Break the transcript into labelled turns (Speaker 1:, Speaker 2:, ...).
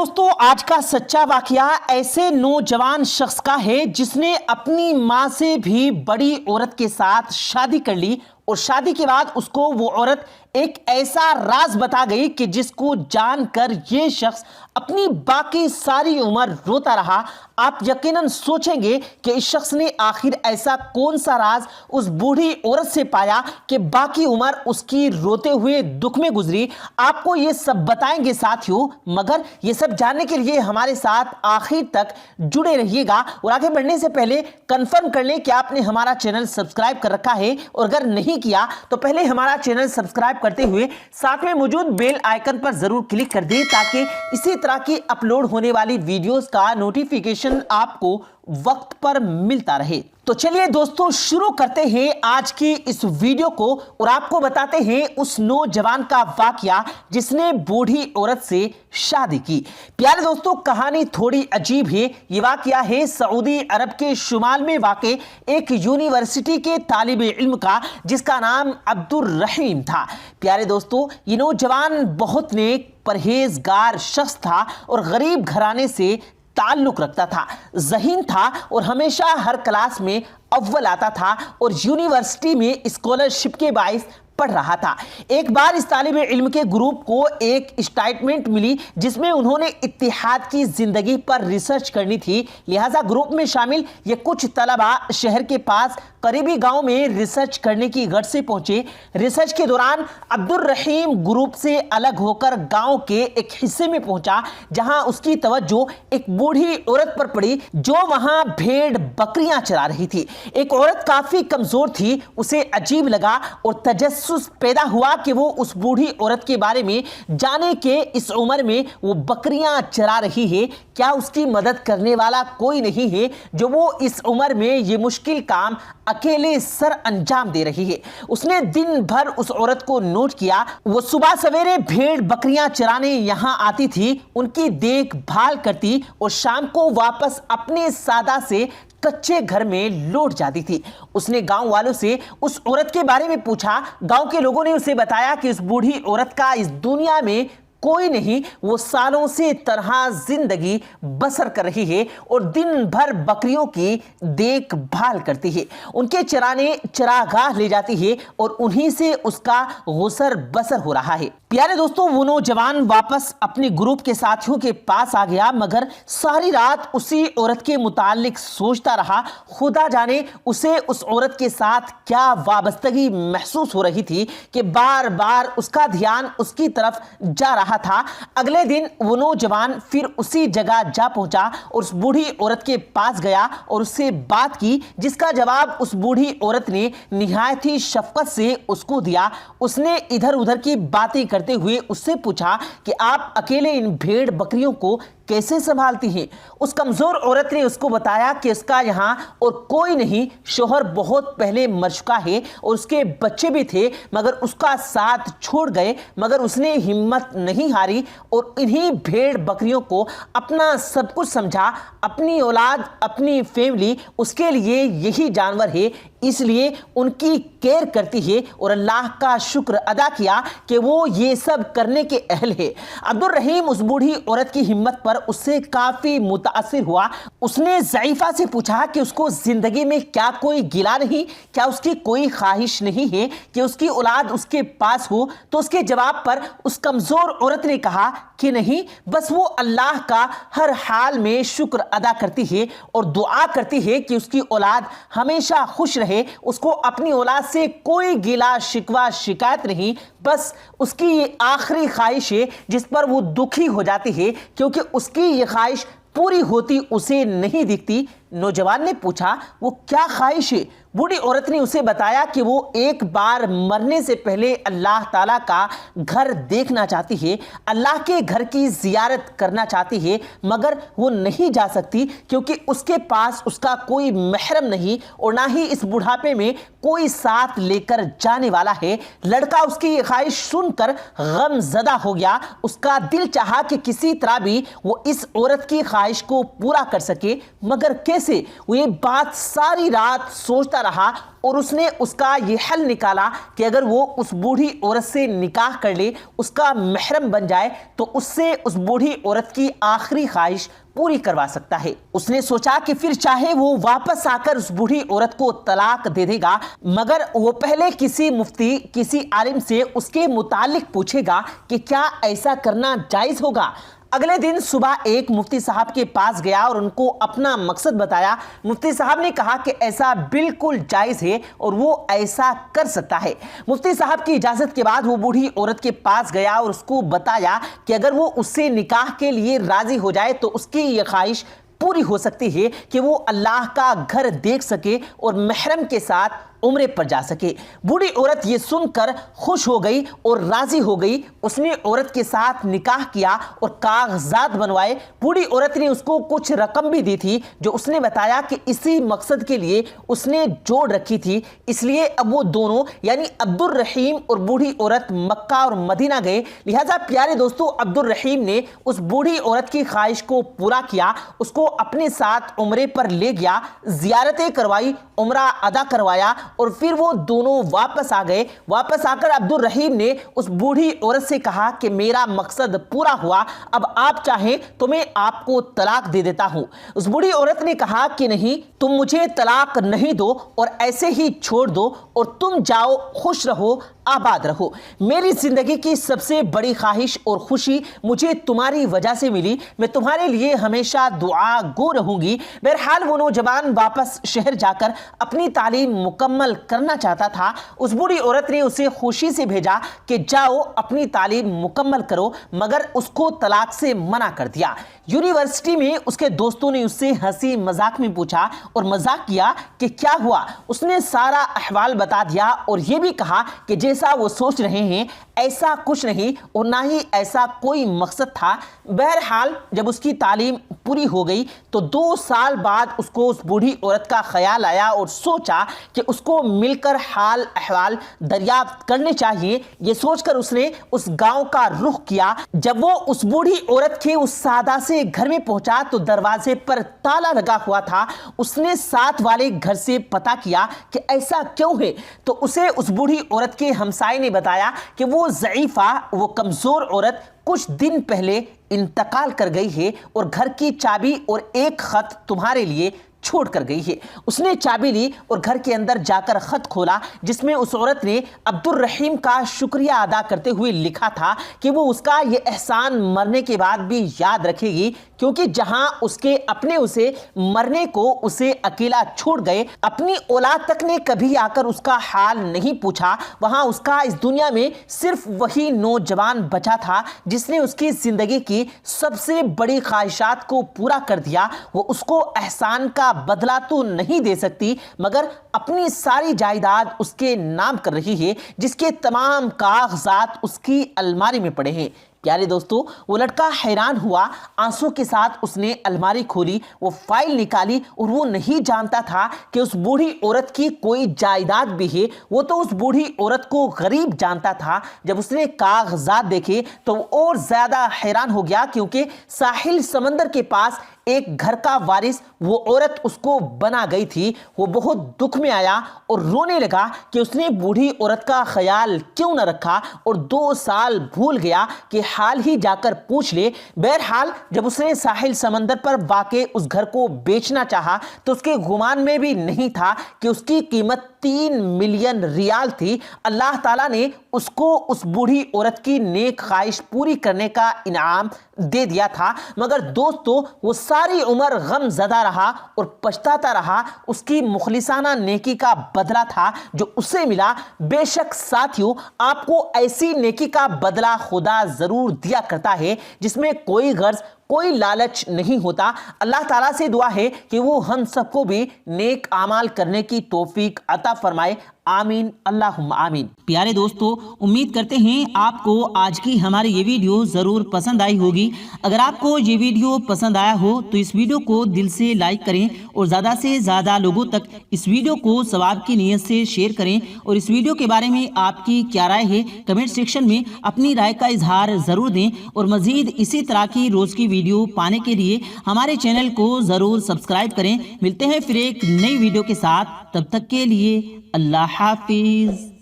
Speaker 1: دوستو آج کا سچا واقعہ ایسے نوجوان شخص کا ہے جس نے اپنی ماں سے بھی بڑی عورت کے ساتھ شادی کر لی اور شادی کے بعد اس کو وہ عورت ایک ایسا راز بتا گئی کہ جس کو جان کر یہ شخص اپنی باقی ساری عمر روتا رہا۔ آپ یقیناً سوچیں گے کہ اس شخص نے آخر ایسا کون سا راز اس بوڑھی عورت سے پایا کہ باقی عمر اس کی روتے ہوئے دکھ میں گزری۔ آپ کو یہ سب بتائیں گے ساتھیوں، مگر یہ سب جاننے کے لیے ہمارے ساتھ آخر تک جڑے رہیے گا۔ اور آگے بڑھنے سے پہلے کنفرم کر لیں کہ آپ نے ہمارا چینل سبسکرائب کر رکھا ہے، اور اگر نہیں کیا تو پہلے ہمارا چینل سبسکرائب کرتے ہوئے ساتھ میں موجود بیل آئیکن پر ضرور کلک کر دیں تاکہ اسی طرح کی اپلوڈ ہونے والی ویڈیوز کا نوٹیفیکیشن آپ کو وقت پر ملتا رہے۔ تو چلیے دوستو شروع کرتے ہیں آج کی اس ویڈیو کو، اور آپ کو بتاتے ہیں اس نوجوان کا واقعہ جس نے بوڑھی عورت سے شادی کی۔ پیارے دوستو کہانی تھوڑی عجیب ہے۔ یہ واقعہ ہے سعودی عرب کے شمال میں واقع ایک یونیورسٹی کے طالب علم کا جس کا نام عبد الرحیم تھا۔ پیارے دوستو یہ نوجوان بہت نیک پرہیزگار شخص تھا اور غریب گھرانے سے تعلق رکھتا تھا، ذہین تھا اور ہمیشہ ہر کلاس میں اول آتا تھا اور یونیورسٹی میں اسکالرشپ کے باعث پڑھ رہا تھا۔ ایک بار اس طالب علم کے گروپ کو ایک اسٹیٹمنٹ ملی جس میں انہوں نے اتحاد کی زندگی پر ریسرچ کرنی تھی، لہٰذا گروپ میں شامل یہ کچھ طلبہ شہر کے پاس قریبی گاؤں میں ریسرچ کرنے کی غرض سے پہنچے۔ ریسرچ کے دوران عبد الرحیم گروپ سے الگ ہو کر گاؤں کے ایک حصے میں پہنچا جہاں اس کی توجہ ایک بوڑھی عورت پر پڑی جو وہاں بھیڑ بکریاں چرا رہی تھی۔ ایک عورت کافی کمزور تھی، اسے عجیب لگا اور تجسس پیدا ہوا کہ وہ اس بوڑھی عورت کے بارے میں جانے کہ اس عمر میں وہ بکریاں چرا رہی ہے، کیا اس کی مدد کرنے والا کوئی نہیں ہے جو وہ اس عمر میں یہ مشکل کام اکیلے سر انجام دے رہی ہے۔ اس نے دن بھر اس عورت کو نوٹ کیا، وہ صبح سویرے بھیڑ بکریاں چرانے یہاں آتی تھی، ان کی دیکھ بھال کرتی اور شام کو واپس اپنے سادہ سے کچے گھر میں لوٹ جاتی تھی۔ اس نے گاؤں والوں سے اس عورت کے بارے میں پوچھا۔ گاؤں کے لوگوں نے اسے بتایا کہ اس بوڑھی عورت کا اس دنیا میں کوئی نہیں، وہ سالوں سے تنہا زندگی بسر کر رہی ہے اور دن بھر بکریوں کی دیکھ بھال کرتی ہے، ان کے چرانے چراگاہ لے جاتی ہے اور انہی سے اس کا غسر بسر ہو رہا ہے۔ پیارے دوستو وہ نوجوان واپس اپنے گروپ کے ساتھیوں کے پاس آ گیا، مگر ساری رات اسی عورت کے متعلق سوچتا رہا۔ خدا جانے اسے اس عورت کے ساتھ کیا وابستگی محسوس ہو رہی تھی کہ بار بار اس کا دھیان اس کی طرف جا رہا تھا۔ اگلے دن وہ نوجوان پھر اسی جگہ جا پہنچا اور اس بوڑھی عورت کے پاس گیا اور اس سے بات کی، جس کا جواب اس بوڑھی عورت نے نہایت ہی شفقت سے اس کو دیا۔ اس نے ادھر ادھر کی باتیں کرتے ہوئے اس سے پوچھا کہ آپ اکیلے ان بھیڑ بکریوں کو کیسے سنبھالتی ہیں؟ اس کمزور عورت نے اس کو بتایا کہ اس کا یہاں اور کوئی نہیں، شوہر بہت پہلے مر چکا ہے اور اس کے بچے بھی تھے مگر اس کا ساتھ چھوڑ گئے، مگر اس نے ہمت نہیں ہاری اور انہی بھیڑ بکریوں کو اپنا سب کچھ سمجھا۔ اپنی اولاد، اپنی فیملی، اس کے لیے یہی جانور ہے، اس لیے ان کی کیئر کرتی ہے اور اللہ کا شکر ادا کیا کہ وہ یہ سب کرنے کے اہل ہے۔ عبد الرحیم اس بوڑھی عورت کی ہمت پر اس سے کافی متاثر ہوا۔ اس نے ضعیفہ سے پوچھا کہ اس کو زندگی میں کیا کوئی گلہ نہیں، کیا اس کی کوئی خواہش نہیں ہے کہ اس کی اولاد اس کے پاس ہو؟ تو اس کے جواب پر اس کمزور عورت نے کہا کہ نہیں، بس وہ اللہ کا ہر حال میں شکر ادا کرتی ہے اور دعا کرتی ہے کہ اس کی اولاد ہمیشہ خوش رہے، اس کو اپنی اولاد سے کوئی گلہ شکوہ شکایت نہیں، بس اس کی یہ آخری خواہش ہے جس پر وہ دکھی ہو جاتی ہے کیونکہ اس کی یہ خواہش پوری ہوتی اسے نہیں دکھتی۔ نوجوان نے پوچھا وہ کیا خواہش ہے؟ بوڑھی عورت نے اسے بتایا کہ وہ ایک بار مرنے سے پہلے اللہ تعالیٰ کا گھر دیکھنا چاہتی ہے، اللہ کے گھر کی زیارت کرنا چاہتی ہے، مگر وہ نہیں جا سکتی کیونکہ اس کے پاس اس کا کوئی محرم نہیں اور نہ ہی اس بڑھاپے میں کوئی ساتھ لے کر جانے والا ہے۔ لڑکا اس کی یہ خواہش سن کر غم زدہ ہو گیا۔ اس کا دل چاہا کہ کسی طرح بھی وہ اس عورت کی خواہش خواہش کو پورا کر سکے، مگر کیسے؟ وہ یہ بات ساری رات سوچتا رہا اور اس نے اس کا یہ حل نکالا کہ اگر وہ اس بوڑھی عورت سے نکاح کر لے، اس کا محرم بن جائے، تو اس سے اس بوڑھی عورت کی آخری خواہش پوری کروا سکتا ہے۔ اس نے سوچا کہ پھر چاہے وہ واپس آ کر اس بوڑھی عورت کو طلاق دے دے گا، مگر وہ پہلے کسی مفتی، کسی عالم سے اس کے متعلق پوچھے گا کہ کیا ایسا کرنا جائز ہوگا۔ اگلے دن صبح ایک مفتی صاحب کے پاس گیا اور ان کو اپنا مقصد بتایا۔ مفتی صاحب نے کہا کہ ایسا بالکل جائز ہے اور وہ ایسا کر سکتا ہے۔ مفتی صاحب کی اجازت کے بعد وہ بوڑھی عورت کے پاس گیا اور اس کو بتایا کہ اگر وہ اس سے نکاح کے لیے راضی ہو جائے تو اس کی یہ خواہش پوری ہو سکتی ہے کہ وہ اللہ کا گھر دیکھ سکے اور محرم کے ساتھ عمرے پر جا سکے۔ بوڑھی عورت یہ سن کر خوش ہو گئی اور راضی ہو گئی۔ اس نے عورت کے ساتھ نکاح کیا اور کاغذات بنوائے۔ بوڑھی عورت نے اس کو کچھ رقم بھی دی تھی جو اس نے بتایا کہ اسی مقصد کے لیے اس نے جوڑ رکھی تھی۔ اس لیے اب وہ دونوں یعنی عبد الرحیم اور بوڑھی عورت مکہ اور مدینہ گئے۔ لہٰذا پیارے دوستو، عبد الرحیم نے اس بوڑھی عورت کی خواہش کو پورا کیا، اس کو اپنے ساتھ عمرے پر لے گیا، زیارتیں کروائی، عمرہ ادا کروایا اور پھر وہ دونوں واپس آ گئے۔ واپس آ کر عبد الرحیم نے اس بوڑھی عورت سے کہا کہ میرا مقصد پورا ہوا، اب آپ چاہیں تو میں آپ کو طلاق دے دیتا ہوں۔ اس بوڑھی عورت نے کہا کہ نہیں، تم مجھے طلاق نہیں دو اور ایسے ہی چھوڑ دو اور تم جاؤ، خوش رہو، آباد رہو۔ میری زندگی کی سب سے بڑی خواہش اور خوشی مجھے تمہاری وجہ سے ملی، میں تمہارے لیے ہمیشہ دعا گو رہوں گی۔ بہرحال وہ نوجوان واپس شہر جا کر اپنی تعلیم مکمل کرنا چاہتا تھا۔ اس بوڑھی عورت نے اسے خوشی سے بھیجا کہ جاؤ اپنی تعلیم مکمل کرو، مگر اس کو طلاق سے منع کر دیا۔ یونیورسٹی میں اس کے دوستوں نے اس سے ہنسی مذاق میں پوچھا اور مذاق کیا کہ کیا ہوا؟ اس نے سارا احوال بتا دیا اور یہ بھی کہا کہ جیسا وہ سوچ رہے ہیں ایسا کچھ نہیں اور نہ ہی ایسا کوئی مقصد تھا۔ بہرحال جب اس کی تعلیم پوری ہو گئی تو 2 سال بعد اس کو اس بوڑھی عورت کا خیال آیا اور سوچا کہ اس کو مل کر حال احوال دریافت کرنے چاہیے۔ یہ سوچ کر اس نے اس گاؤں کا رخ کیا۔ جب وہ اس بوڑھی عورت کے اس سادہ سے گھر میں پہنچا تو دروازے پر تالا لگا ہوا تھا۔ اس نے ساتھ والے گھر سے پتہ کیا کہ ایسا کیوں ہے تو اسے اس بوڑھی عورت کے ہمسائے نے بتایا کہ وہ ضعیفہ، وہ کمزور عورت کچھ دن پہلے انتقال کر گئی ہے اور گھر کی چابی اور ایک خط تمہارے لیے چھوڑ کر گئی ہے۔ اس نے چابی لی اور گھر کے اندر جا کر خط کھولا جس میں اس عورت نے عبد الرحیم کا شکریہ ادا کرتے ہوئے لکھا تھا کہ وہ اس کا یہ احسان مرنے کے بعد بھی یاد رکھے گی، کیونکہ جہاں اس کے اپنے اسے مرنے کو اسے اکیلا چھوڑ گئے، اپنی اولاد تک نے کبھی آ کر اس کا حال نہیں پوچھا، وہاں اس کا اس دنیا میں صرف وہی نوجوان بچا تھا جس نے اس کی زندگی کی سب سے بڑی خواہشات کو پورا کر دیا۔ وہ اس کو احسان کا بدلہ تو نہیں دے سکتی، مگر اپنی ساری جائیداد اس کے نام کر رہی ہے، جس کے تمام کاغذات اس کی الماری میں پڑے ہیں۔ پیارے دوستو، وہ لڑکا حیران ہوا، آنسوں کے ساتھ اس نے الماری کھولی، وہ فائل نکالی اور وہ نہیں جانتا تھا کہ اس بوڑھی عورت کی کوئی جائیداد بھی ہے۔ وہ تو اس بوڑھی عورت کو غریب جانتا تھا۔ جب اس نے کاغذات دیکھے تو وہ اور زیادہ حیران ہو گیا، کیونکہ ساحل سمندر کے پاس ایک گھر کا وارث وہ عورت اس کو بنا گئی تھی۔ وہ بہت دکھ میں آیا اور رونے لگا کہ اس نے بوڑھی عورت کا خیال کیوں نہ رکھا اور 2 سال بھول گیا کہ حال ہی جا کر پوچھ لے۔ بہرحال جب اس نے ساحل سمندر پر واقع اس گھر کو بیچنا چاہا تو اس کے گمان میں بھی نہیں تھا کہ اس کی قیمت 3 ملین ریال تھی۔ اللہ تعالیٰ نے اس کو اس بوڑھی عورت کی نیک خواہش پوری کرنے کا انعام دے دیا تھا، مگر دوستو وہ ساری عمر غم زدہ رہا اور پچھتاتا رہا۔ اس کی مخلصانہ نیکی کا بدلہ تھا جو اسے ملا۔ بے شک ساتھیوں، آپ کو ایسی نیکی کا بدلہ خدا ضرور دیا کرتا ہے جس میں کوئی غرض، کوئی لالچ نہیں ہوتا۔ اللہ تعالیٰ سے دعا ہے کہ وہ ہم سب کو بھی نیک اعمال کرنے کی توفیق عطا فرمائے۔ آمین اللہم آمین۔ پیارے دوستو، امید کرتے ہیں آپ کو آج کی ہماری یہ ویڈیو ضرور پسند آئی ہوگی۔ اگر آپ کو یہ ویڈیو پسند آیا ہو تو اس ویڈیو کو دل سے لائک کریں اور زیادہ سے زیادہ لوگوں تک اس ویڈیو کو ثواب کی نیت سے شیئر کریں، اور اس ویڈیو کے بارے میں آپ کی کیا رائے ہے کمنٹ سیکشن میں اپنی رائے کا اظہار ضرور دیں، اور مزید اسی طرح کی روز کی ویڈیو پانے کے لیے ہمارے چینل کو ضرور سبسکرائب کریں۔ ملتے ہیں پھر ایک نئی ویڈیو کے ساتھ، تب تک کے لیے اللہ حافظ۔